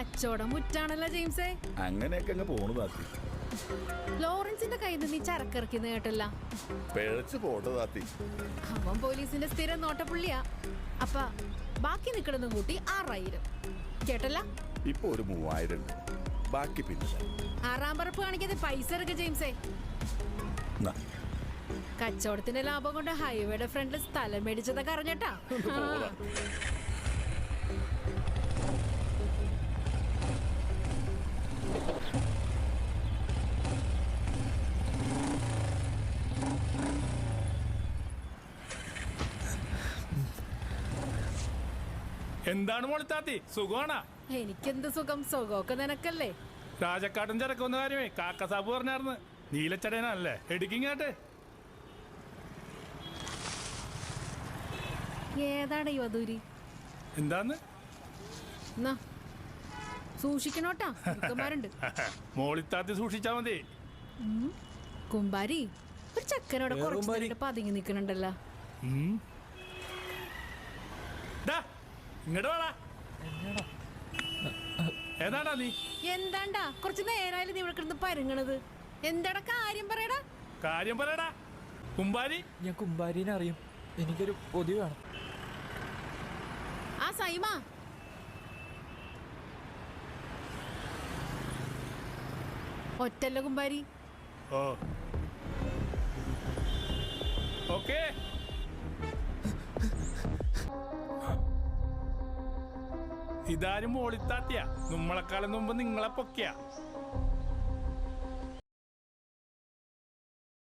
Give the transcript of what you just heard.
കച്ചവടം മുറ്റാണല്ലോ ജെയിംസേ. അങ്ങനെയൊക്കെ അങ്ങ് പോണു താത്തി. ലോറൻസിന്റെ കയ്യിൽ നിന്ന് നീ ചരക്കിറക്കിന്ന് കേട്ടല്ല. പിഴച്ചു പോട്ടെ താത്തി. അവൻ പോലീസിന്റെ സ്ഥിരം നോട്ടപ്പുള്ളിയാ. അപ്പ ബാക്കി നിക്കണതും കൂട്ടി 6000 കേട്ടല്ല. ഇപ്പൊ ഒരു 3000 ഉണ്ട്, ബാക്കി പിന്നെ. ആറാം പറപ്പ് കാണിക്കാതെ പൈസ ഇറക്ക ജെയിംസേ. കച്ചവടത്തിന്റെ ലാഭം കൊണ്ട് ഹൈവേയുടെ ഫ്രണ്ടിൽ സ്ഥലം മേടിച്ചതൊക്കെ അറിഞ്ഞട്ടാ. എന്താണ് മോളിത്താത്തി, സുഖമാണാ? എനിക്കെന്ത് സുഖം, സുഖമൊക്കെ നിനക്കല്ലേ. രാജക്കാട്ടൻ ചരക്കുന്ന കാര്യമേ കാക്കസാബ് പറഞ്ഞാർന്ന്. നീലച്ചടേനല്ലേ എടുക്കിങ്ങാട്ടെ. ഏതാണ് ഈ വധൂരി? എന്താന്ന് സൂക്ഷിക്കണോട്ടാ, കുമാരുണ്ട്. മോളിത്താത്തി സൂക്ഷിച്ചാ മതി. കുമ്പാരി ഒരു ചക്കനോടെ കുറച്ച് പതുങ്ങി നിക്കണുണ്ടല്ലോ. ഇങ്ങോട്ട് വേടാ. ഏതാണ്ടാ നീ? എന്താണ്ടാ കുറച്ച് നേരായാലും നീ ഇവിടെ കിടന്ന് പരുങ്ങണത്? എന്താടാ കാര്യം പറയടാ. കാര്യം പറയടാ കുമ്പാരി. ഞാൻ കുമ്പാരിനെ അറിയും, എനിക്കൊരു പൊതി വേണം. ആ സൈമ, ഒറ്റല്ല കുമ്പാരി. ഓ ഓക്കേ. ഇതാരും മോളിത്താത്തിയാ. നമ്മളെക്കാളും മുമ്പ് നിങ്ങളെ പൊക്കിയ.